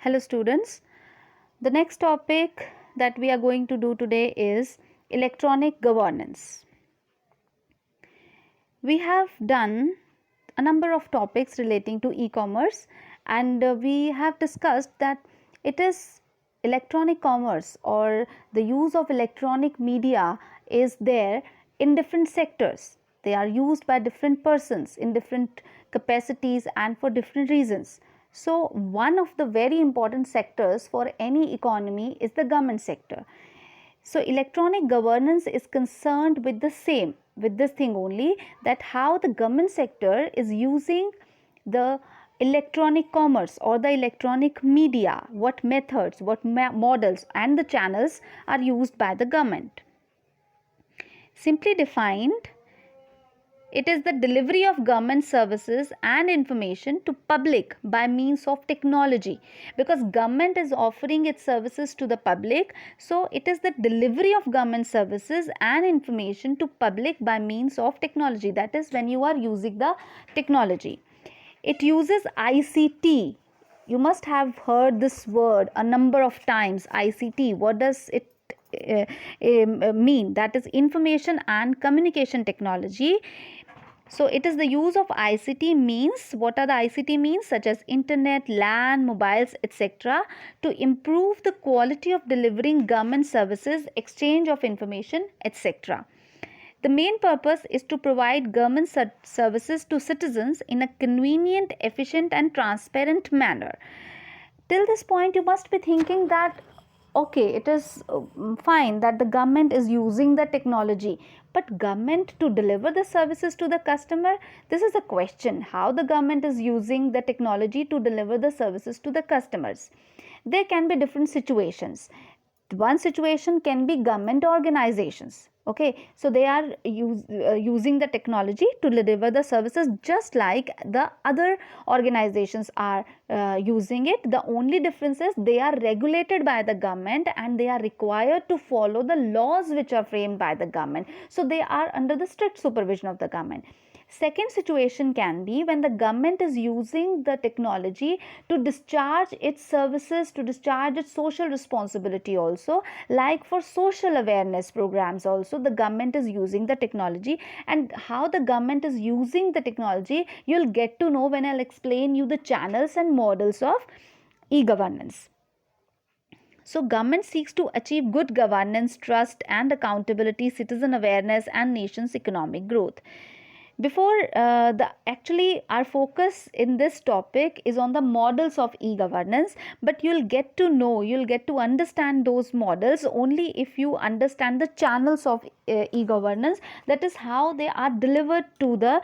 Hello students, the next topic that we are going to do today is electronic governance. We have done a number of topics relating to e-commerce and we have discussed that it is electronic commerce or the use of electronic media is there in different sectors. They are used by different persons in different capacities and for different reasons. So one of the very important sectors for any economy is the government sector. So electronic governance is concerned with the same, with this thing only, that how the government sector is using the electronic commerce or the electronic media, what methods, what models and the channels are used by the government. Simply defined, it is the delivery of government services and information to public by means of technology, because government is offering its services to the public. So it is the delivery of government services and information to public by means of technology. That is when you are using the technology. It uses ICT. You must have heard this word a number of times. ICT. What does it mean? That is information and communication technology. So it is the use of ICT means. What are the ICT means? Such as internet, LAN, mobiles, etc. to improve the quality of delivering government services, exchange of information, etc. The main purpose is to provide government services to citizens in a convenient, efficient and transparent manner. Till this point you must be thinking that okay, it is fine that the government is using the technology, but government to deliver the services to the customer, this is a question, how the government is using the technology to deliver the services to the customers. There can be different situations. One situation can be government organizations. Okay, so they are using the technology to deliver the services just like the other organizations are using it. The only difference is they are regulated by the government and they are required to follow the laws which are framed by the government. So they are under the strict supervision of the government. Second situation can be when the government is using the technology to discharge its services, to discharge its social responsibility also, like for social awareness programs also the government is using the technology. And how the government is using the technology you'll get to know when I'll explain you the channels and models of e-governance. So government seeks to achieve good governance, trust and accountability, citizen awareness and nation's economic growth. Before actually our focus in this topic is on the models of e-governance, but you'll get to understand those models only if you understand the channels of e-governance, that is how they are delivered to the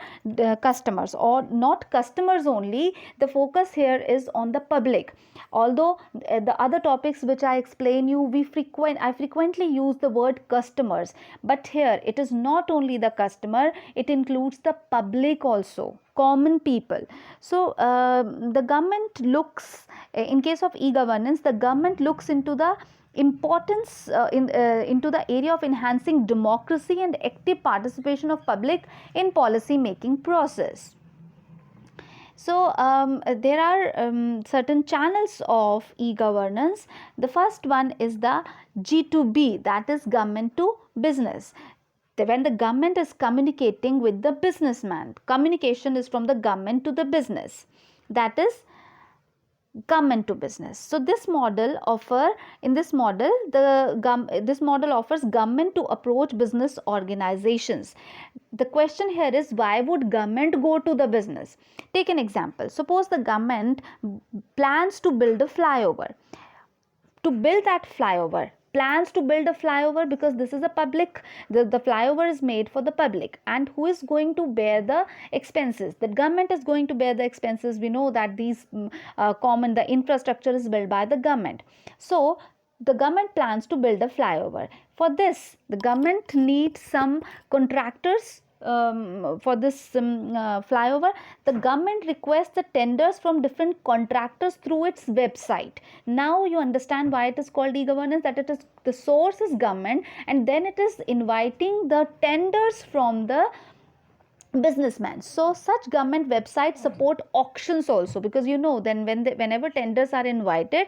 customers, or not customers only. The focus here is on the public. Although the other topics which I explain you, I frequently use the word customers, but here it is not only the customer, it includes the public also, common people. So the government looks, in case of e-governance, the government looks into the importance into the area of enhancing democracy and active participation of public in policy making process. So there are certain channels of e-governance. The first one is the G2B, that is government to business. When the government is communicating with the businessman, communication is from the government to the business, that is government to business. So this model offers government to approach business organizations. The question here is, why would government go to the business? Take an example. Suppose the government plans to build a flyover. To build that flyover, plans to build a flyover, because this is a public, the flyover is made for the public, and who is going to bear the expenses? The government is going to bear the expenses. We know that the infrastructure is built by the government. So the government plans to build a flyover. For this, the government needs some contractors. For this flyover, the government requests the tenders from different contractors through its website. Now you understand why it is called e-governance, that it is, the source is government, and then it is inviting the tenders from the businessmen. So such government websites support auctions also, because you know, then whenever tenders are invited,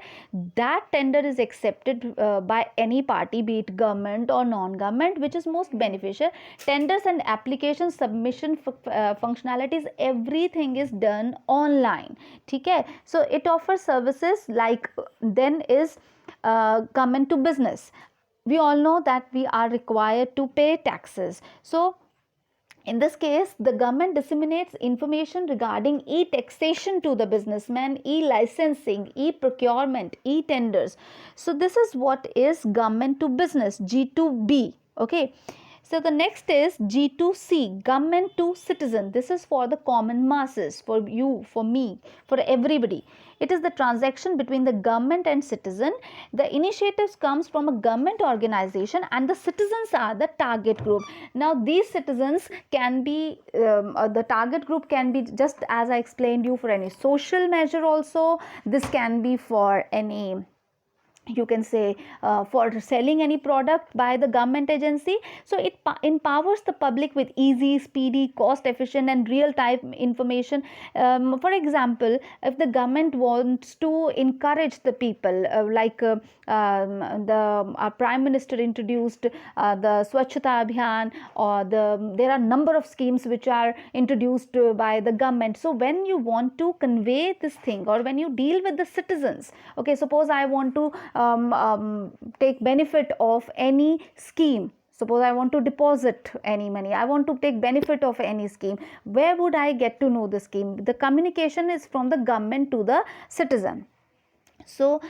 that tender is accepted by any party, be it government or non-government, which is most beneficial. Tenders and application submission functionalities, everything is done online. Okay, so it offers services like, then is government to business. We all know that we are required to pay taxes. So in this case, the government disseminates information regarding e-taxation to the businessman, e-licensing, e-procurement, e-tenders. So this is what is government to business, G2B. Okay. So the next is G2C, government to citizen. This is for the common masses, for you, for me, for everybody. It is the transaction between the government and citizen. The initiatives comes from a government organization, and the citizens are the target group. Now these citizens can be, the target group can be, just as I explained you, for any social measure also. This can be for any, you can say, for selling any product by the government agency. So it empowers the public with easy, speedy, cost efficient and real time information. For example, if the government wants to encourage the people, the prime minister introduced the Swachhata Abhiyan, or there are number of schemes which are introduced by the government. So when you want to convey this thing, or when you deal with the citizens, okay, suppose I want to take benefit of any scheme. Suppose I want to deposit any money, I want to take benefit of any scheme. Where would I get to know the scheme? The communication is from the government to the citizen. So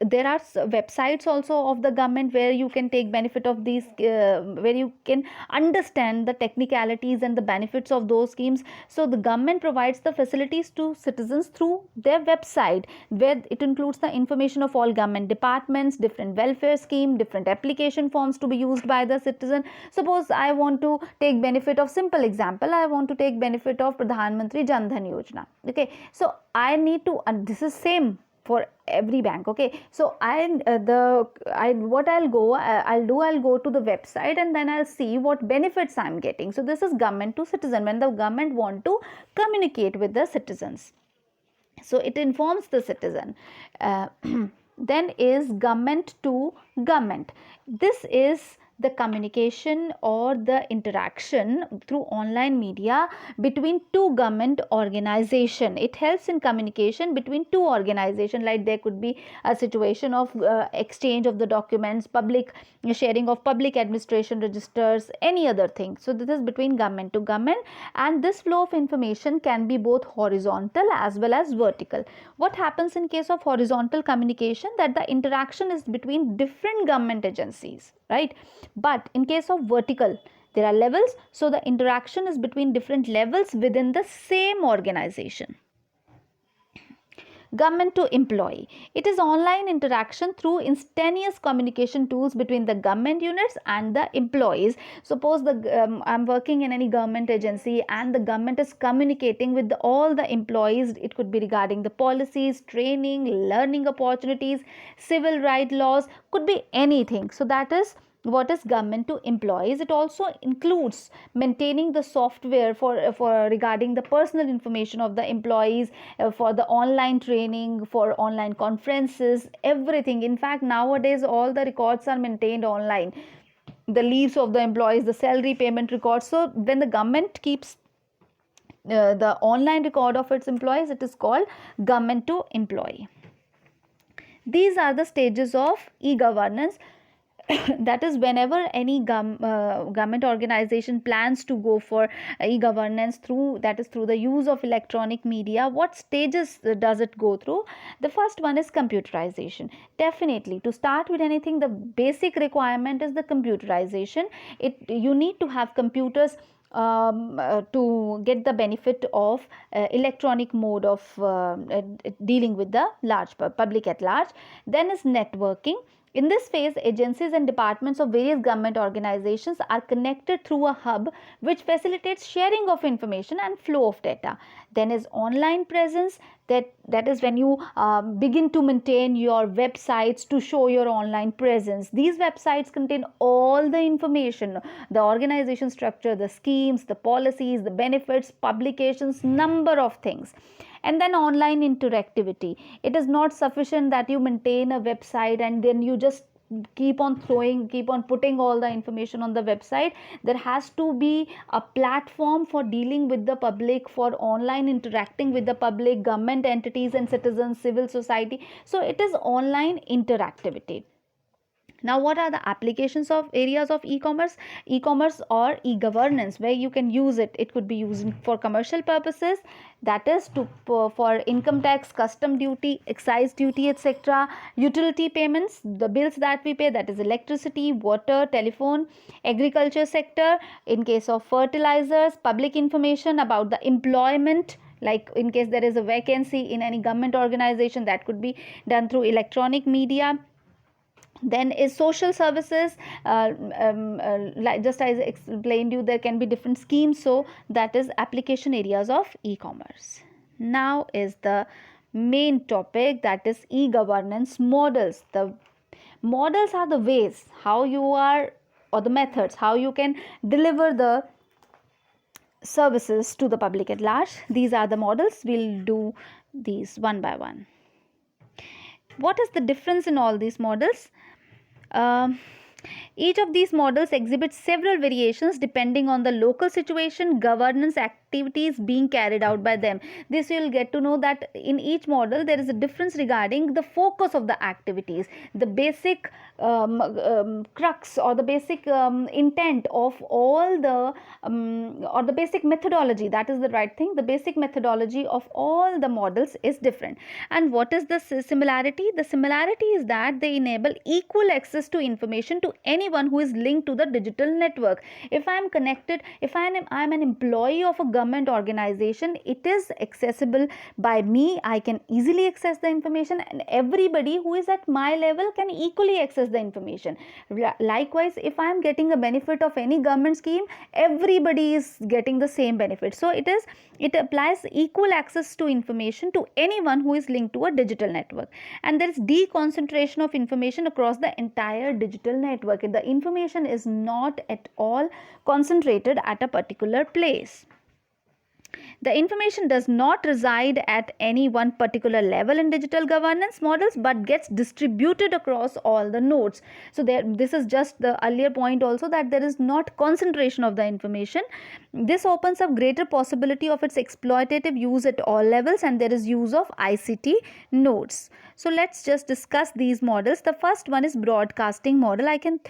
there are websites also of the government where you can take benefit of these, where you can understand the technicalities and the benefits of those schemes. So the government provides the facilities to citizens through their website, where it includes the information of all government departments, different welfare scheme, different application forms to be used by the citizen. Suppose I want to take benefit of, simple example, I want to take benefit of Pradhan Mantri Jan Dhan Yojana. Okay, so I need to, and this is same for every bank. Okay, so I'll go to the website, and then I'll see what benefits I'm getting. So this is government to citizen, when the government want to communicate with the citizens, so it informs the citizen. Then is government to government. This is the communication or the interaction through online media between two government organization. It helps in communication between two organization, like there could be a situation of exchange of the documents, public sharing of public administration registers, any other thing. So this is between government to government, and this flow of information can be both horizontal as well as vertical. What happens in case of horizontal communication? That the interaction is between different government agencies, right? But in case of vertical, there are levels, so the interaction is between different levels within the same organization. Government to employee. It is online interaction through instantaneous communication tools between the government units and the employees. Suppose I'm working in any government agency, and the government is communicating with all the employees. It could be regarding the policies, training, learning opportunities, civil right laws, could be anything. So that is what is government to employees. It also includes maintaining the software for regarding the personal information of the employees, for the online training, for online conferences, everything. In fact, nowadays all the records are maintained online, the leaves of the employees, the salary payment records. So when the government keeps the online record of its employees, it is called government to employee. These are the stages of e-governance. That is, whenever any government organization plans to go for e-governance through, that is through the use of electronic media, what stages does it go through? The first one is computerization. Definitely, to start with anything, the basic requirement is the computerization. You need to have computers to get the benefit of electronic mode of dealing with the large public at large. Then is networking. In this phase, agencies and departments of various government organizations are connected through a hub which facilitates sharing of information and flow of data. Then is online presence. That is when you begin to maintain your websites to show your online presence. These websites contain all the information, the organization structure, the schemes, the policies, the benefits, publications, number of things. And then online interactivity. It is not sufficient that you maintain a website and then you just keep on putting all the information on the website. There has to be a platform for dealing with the public, for online interacting with the public, government entities and citizens, civil society. So it is online interactivity. Now, what are the applications of areas of e-commerce? E-commerce or e-governance, where you can use it. It could be used for commercial purposes, that is for income tax, custom duty, excise duty, etc. Utility payments, the bills that we pay, that is electricity, water, telephone, agriculture sector, in case of fertilizers, public information about the employment, like in case there is a vacancy in any government organization, that could be done through electronic media. Then is social services, like just as I explained you, there can be different schemes. So that is application areas of e-commerce. Now is the main topic, that is e-governance models. The models are the ways how you are, or the methods how you can deliver the services to the public at large. These are the models. We'll do these one by one. What is the difference in all these models? Each of these models exhibits several variations depending on the local situation, governance activities being carried out by them. This you will get to know that in each model there is a difference regarding the focus of the activities, the basic crux or the basic intent of all the or the basic methodology, that is the right thing. The basic methodology of all the models is different. And what is the similarity? The similarity is that they enable equal access to information to anyone who is linked to the digital network. If I am connected, if I am an employee of a government organization, it is accessible by me. I can easily access the information, and everybody who is at my level can equally access the information. Likewise, if I am getting a benefit of any government scheme, everybody is getting the same benefit. So it applies equal access to information to anyone who is linked to a digital network. And there is deconcentration of information across the entire digital network. The information is not at all concentrated at a particular place. The information does not reside at any one particular level in digital governance models, but gets distributed across all the nodes. So this is just the earlier point also, that there is not concentration of the information. This opens up greater possibility of its exploitative use at all levels, and there is use of ICT nodes. So let's just discuss these models. The first one is broadcasting model. I think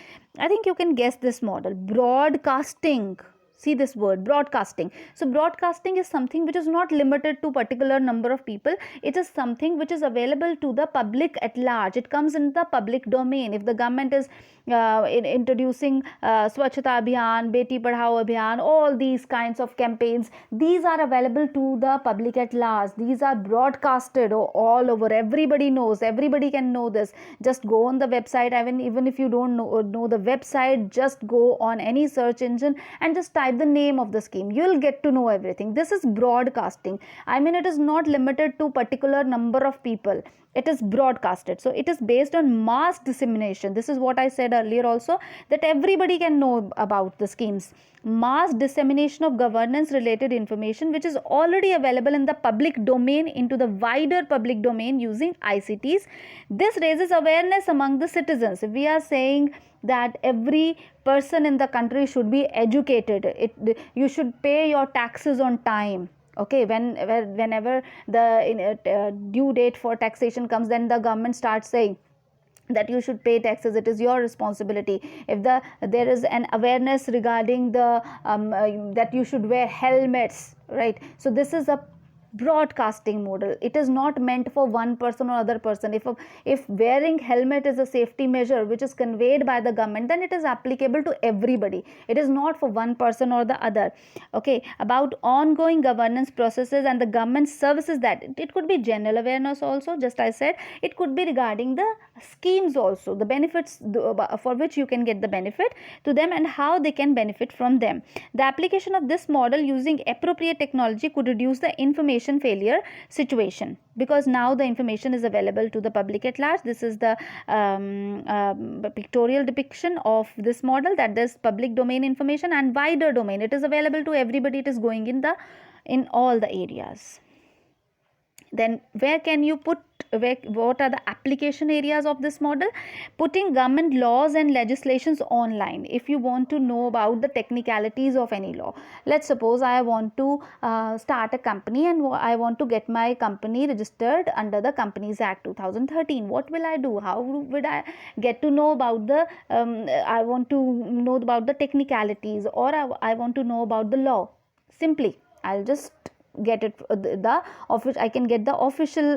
you can guess this model. Broadcasting. See this word, broadcasting. So broadcasting is something which is not limited to particular number of people. It is something which is available to the public at large. It comes in the public domain. If the government is introducing Swachhata Abhiyan, Beti Padhao Abhiyan, all these kinds of campaigns, these are available to the public at large. These are broadcasted all over. Everybody knows. Everybody can know this. Just go on the website. Even if you don't know the website, just go on any search engine and just type the name of the scheme. You will get to know everything. This is broadcasting. It is not limited to particular number of people. It is broadcasted. So it is based on mass dissemination. This is what I said earlier also, that everybody can know about the schemes. Mass dissemination of governance related information which is already available in the public domain into the wider public domain using ICTs. This raises awareness among the citizens. If we are saying that every person in the country should be educated, you should pay your taxes on time. Okay, whenever the due date for taxation comes, then the government starts saying that you should pay taxes. It is your responsibility. If there is an awareness regarding the that you should wear helmets, right? So this is a broadcasting model. It is not meant for one person or other person. If wearing helmet is a safety measure which is conveyed by the government, then it is applicable to everybody. It is not for one person or the other. Okay, about ongoing governance processes and the government services, that it could be general awareness also, just I said. It could be regarding the schemes also, the benefits for which you can get the benefit to them and how they can benefit from them. The application of this model using appropriate technology could reduce the information failure situation, because now the information is available to the public at large. This is the pictorial depiction of this model, that there's public domain information and wider domain. It is available to everybody. It is going in all the areas. Then where can you put, what are the application areas of this model? Putting government laws and legislations online. If you want to know about the technicalities of any law, let's suppose I want to start a company and I want to get my company registered under the Companies Act 2013. What will I do? How would I get to know about the I want to know about the technicalities, or I want to know about the law? Simply I'll just get it, I can get the official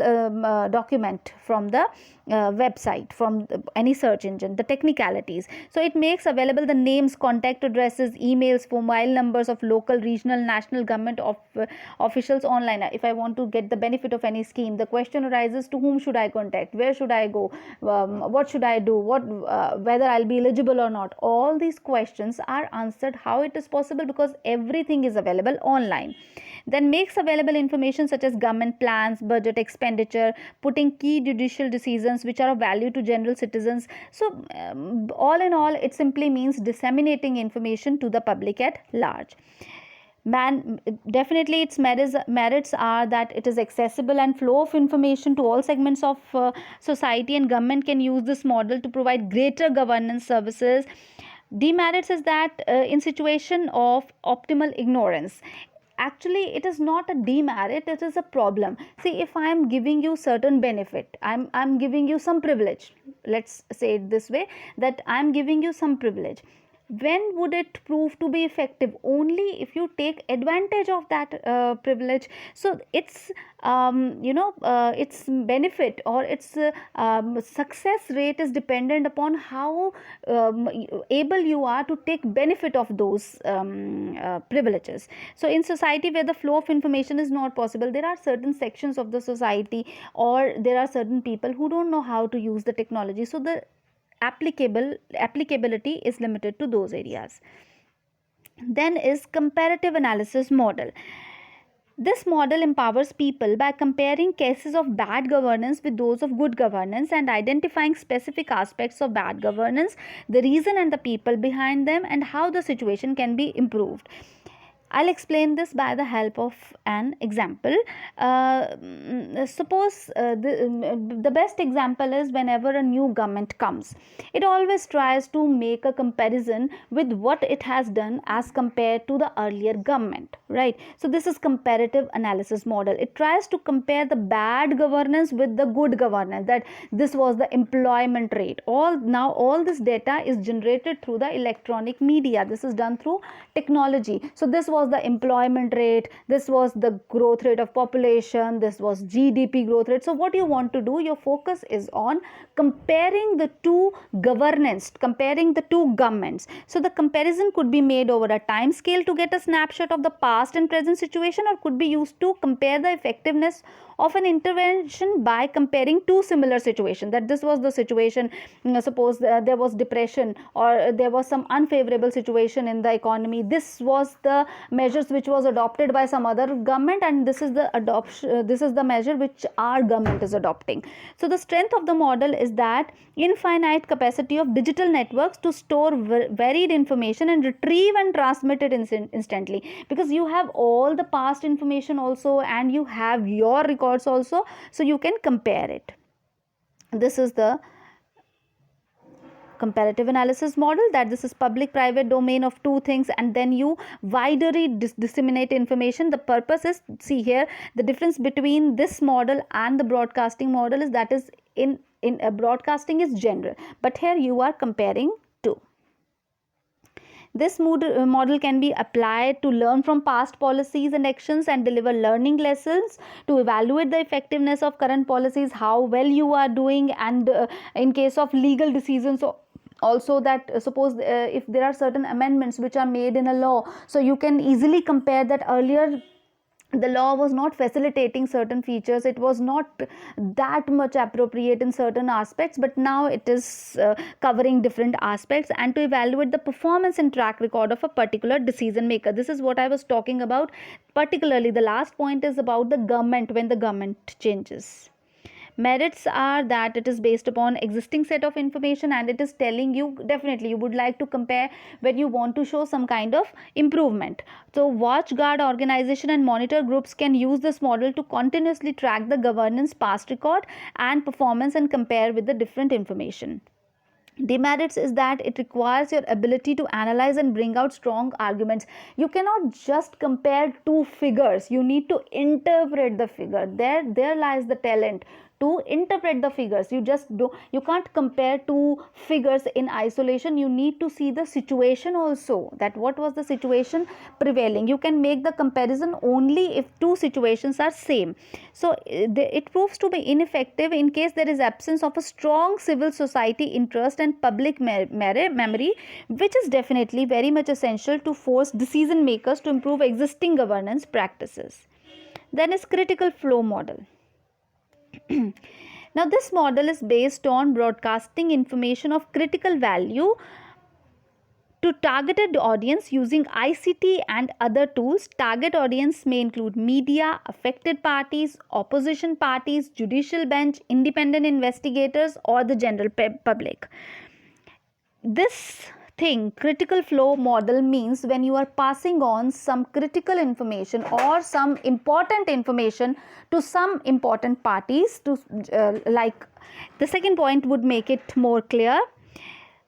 document from the website, from any search engine, the technicalities. So it makes available the names, contact addresses, emails, mobile numbers of local, regional, national government officials online. If I want to get the benefit of any scheme, the question arises, to whom should I contact, where should I go, what should I do, whether I'll be eligible or not. All these questions are answered. How it is possible? Because everything is available online. Then makes available information such as government plans, budget, expenditure, putting key judicial decisions which are of value to general citizens. So all in all, it simply means disseminating information to the public at large. Definitely its merits are that it is accessible and flow of information to all segments of society, and government can use this model to provide greater governance services. Demerits is that in situation of optimal ignorance, actually it is not a demerit, it is a problem. See, if I am giving you certain benefit, I'm giving you some privilege, let's say it this way, that I'm giving you some privilege. When would it prove to be effective? Only if you take advantage of that privilege. So its its benefit or its success rate is dependent upon how able you are to take benefit of those privileges. So in society where the flow of information is not possible, there are certain sections of the society, or there are certain people who don't know how to use the technology. So the applicability is limited to those areas. Then is comparative analysis model. This model empowers people by comparing cases of bad governance with those of good governance and identifying specific aspects of bad governance, the reason and the people behind them, and how the situation can be improved. I'll explain this by the help of an example. Suppose the best example is whenever a new government comes, it always tries to make a comparison with what it has done as compared to the earlier government, right? So this is comparative analysis model. It tries to compare the bad governance with the good governance, that this was the employment rate. All this data is generated through the electronic media. This is done through technology. So this was the employment rate, this was the growth rate of population, this was GDP growth rate. So what you want to do, your focus is on comparing the two governance, comparing the two governments. So the comparison could be made over a time scale to get a snapshot of the past and present situation, or could be used to compare the effectiveness of an intervention by comparing two similar situations, that this was the situation, suppose there was depression or there was some unfavorable situation in the economy, this was the measures which was adopted by some other government, and this is the measure which our government is adopting. So the strength of the model is that infinite capacity of digital networks to store varied information and retrieve and transmit it instantly, because you have all the past information also and you have your records also, so you can compare it. This is the comparative analysis model, that this is public private domain of two things, and then you widely disseminate information. The purpose is, see here, the difference between this model and the broadcasting model is that is in broadcasting is general, but here you are comparing two. This model can be applied to learn from past policies and actions and deliver learning lessons, to evaluate the effectiveness of current policies, how well you are doing, and in case of legal decisions, also that suppose if there are certain amendments which are made in a law, so you can easily compare that earlier the law was not facilitating certain features, it was not that much appropriate in certain aspects, but now it is covering different aspects, and to evaluate the performance and track record of a particular decision maker. This is what I was talking about. Particularly the last point is about the government, when the government changes. Merits are that it is based upon existing set of information, and it is telling you, definitely you would like to compare when you want to show some kind of improvement. So watchguard organization and monitor groups can use this model to continuously track the governance past record and performance and compare with the different information. Demerits is that it requires your ability to analyze and bring out strong arguments. You cannot just compare two figures, you need to interpret the figure. There lies the talent, to interpret the figures. You can't compare two figures in isolation. You need to see the situation also, that what was the situation prevailing. You can make the comparison only if two situations are same. So it proves to be ineffective in case there is absence of a strong civil society interest and public memory, which is definitely very much essential to force decision makers to improve existing governance practices. Then is critical flow model. Now this model is based on broadcasting information of critical value to targeted audience using ICT and other tools. Target audience may include media, affected parties, opposition parties, judicial bench, independent investigators, or the general public. This thing, critical flow model, means when you are passing on some critical information or some important information to some important parties, to like the second point would make it more clear.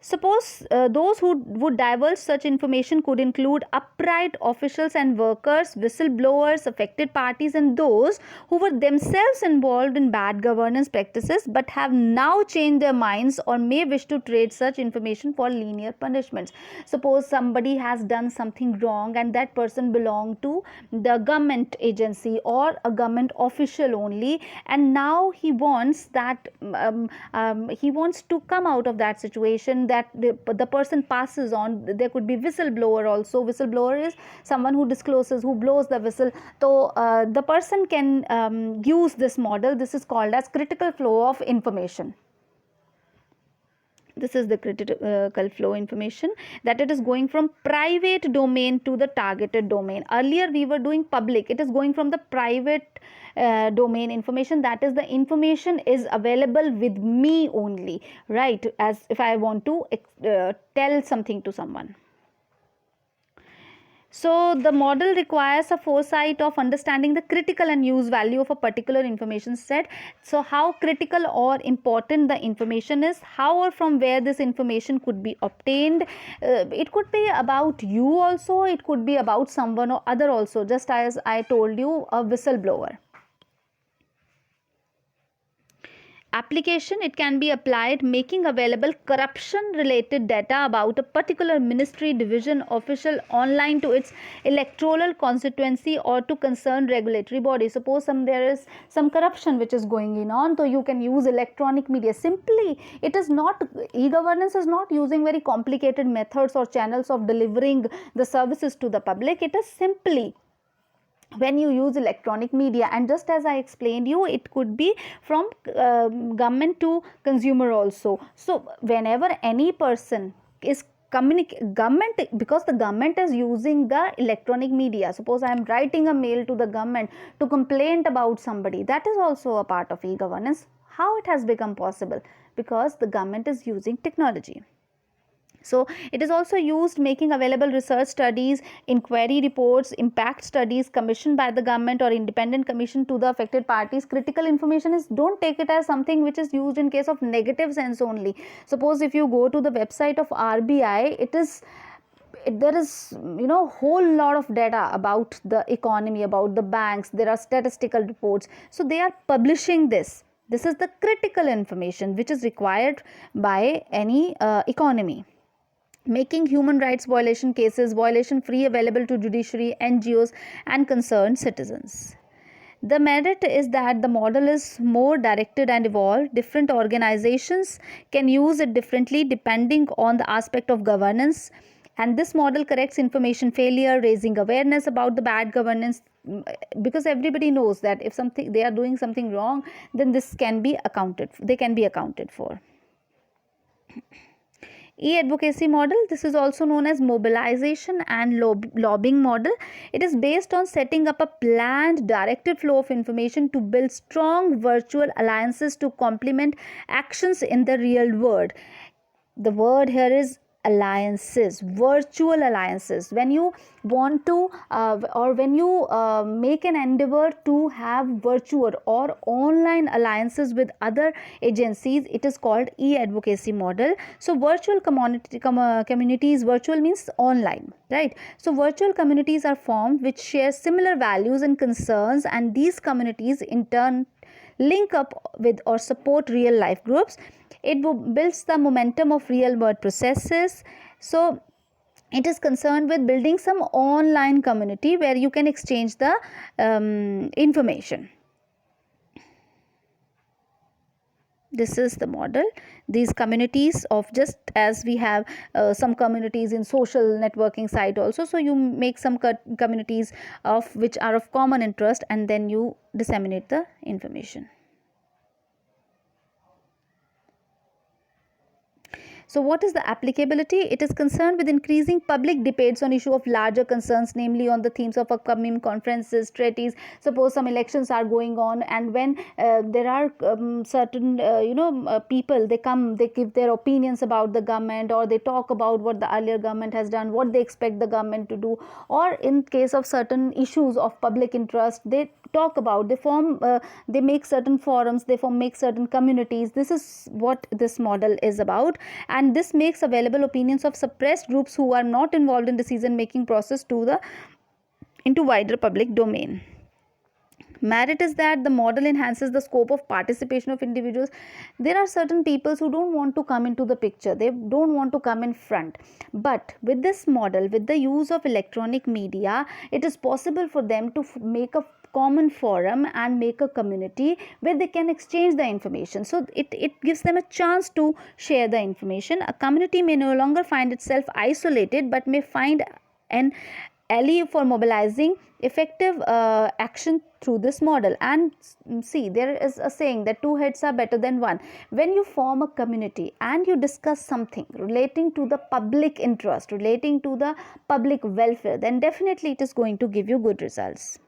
Suppose those who would divulge such information could include upright officials and workers, whistleblowers, affected parties, and those who were themselves involved in bad governance practices but have now changed their minds or may wish to trade such information for linear punishments. Suppose somebody has done something wrong and that person belonged to the government agency or a government official only, and now he wants that he wants to come out of that situation, that the person passes on. There could be whistleblower also. Whistleblower is someone who discloses, who blows the whistle. So the person can use this model. This is called as critical flow of information. This is the critical flow information, that it is going from private domain to the targeted domain. Earlier we were doing public, it is going from the private domain information, that is the information is available with me only, right, as if I want to tell something to someone. So the model requires a foresight of understanding the critical and use value of a particular information set. So how critical or important the information is, how or from where this information could be obtained. It could be about you also, it could be about someone or other also, just as I told you, a whistleblower. Application, it can be applied making available corruption related data about a particular ministry, division, official online to its electoral constituency or to concerned regulatory body. Suppose there is some corruption which is going on, so you can use electronic media. Simply, it is not, e-governance is not using very complicated methods or channels of delivering the services to the public. It is simply when you use electronic media, and just as I explained you, it could be from government to consumer also. So whenever any person is government, because the government is using the electronic media, suppose I am writing a mail to the government to complain about somebody, that is also a part of e-governance. How it has become possible? Because the government is using technology. So it is also used making available research studies, inquiry reports, impact studies commissioned by the government or independent commission to the affected parties. Critical information is, don't take it as something which is used in case of negative sense only. Suppose if you go to the website of RBI, there is whole lot of data about the economy, about the banks, there are statistical reports, so they are publishing this. This is the critical information which is required by any economy. making human rights violation cases violation free available to judiciary, NGOs and concerned citizens. The merit is that the model is more directed and evolved. Different organizations can use it differently depending on the aspect of governance. And this model corrects information failure, raising awareness about the bad governance, because everybody knows that if something they are doing something wrong, then this can be accounted. They can be accounted for. E-advocacy model, this is also known as mobilization and lobbying model. It is based on setting up a planned directed flow of information to build strong virtual alliances to complement actions in the real world. The word here is alliances, virtual alliances. When you want to or when you make an endeavor to have virtual or online alliances with other agencies, it is called e-advocacy model. So virtual communities, virtual means online, right? So virtual communities are formed which share similar values and concerns, and these communities in turn link up with or support real life groups. It builds the momentum of real world processes. So it is concerned with building some online community where you can exchange the information. This is the model. These communities of, just as we have some communities in social networking site also, so you make some communities of which are of common interest, and then you disseminate the information. So what is the applicability? It is concerned with increasing public debates on issue of larger concerns, namely on the themes of upcoming conferences, treaties. Suppose some elections are going on, and when there are certain people, they come, they give their opinions about the government, or they talk about what the earlier government has done, what they expect the government to do, or in case of certain issues of public interest, they talk about, they form, they make certain forums, they make certain communities. This is what this model is about, and this makes available opinions of suppressed groups who are not involved in decision making process into wider public domain. Merit is that the model enhances the scope of participation of individuals. There are certain people who don't want to come into the picture, they don't want to come in front, but with this model, with the use of electronic media, it is possible for them to make a common forum and make a community where they can exchange the information. So it gives them a chance to share the information. A community may no longer find itself isolated, but may find an ally for mobilizing effective action through this model. And see, there is a saying that two heads are better than one. When you form a community and you discuss something relating to the public interest, relating to the public welfare, then definitely it is going to give you good results.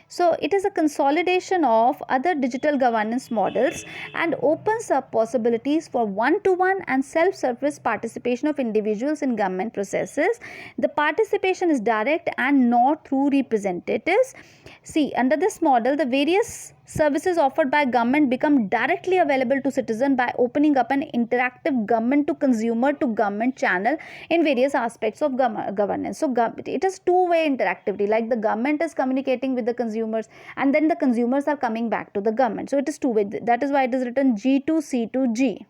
So it is a consolidation of other digital governance models and opens up possibilities for one-to-one and self-service participation of individuals in government processes. The participation is direct and not through representatives. See, under this model, the various services offered by government become directly available to citizen by opening up an interactive government to consumer to government channel in various aspects of governance. So it is two-way interactivity, like the government is communicating with the consumers, and then the consumers are coming back to the government. So it is two-way. That is why it is written G2C2G.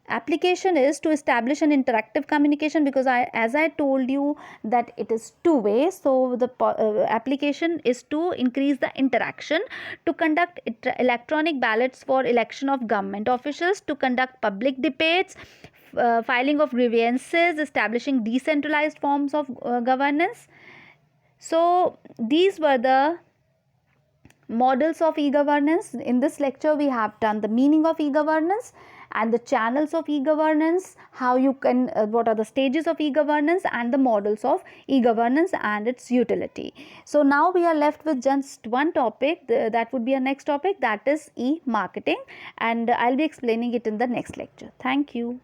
Application is to establish an interactive communication, because as I told you that it is two ways. So the application is to increase the interaction, to conduct electronic ballots for election of government officials, to conduct public debates, filing of grievances, establishing decentralized forms of governance. So these were the models of e-governance. In this lecture we have done the meaning of e-governance and the channels of e-governance, how you can what are the stages of e-governance, and the models of e-governance and its utility. So now we are left with just one topic, that would be our next topic, that is e-marketing, and I'll be explaining it in the next lecture. Thank you.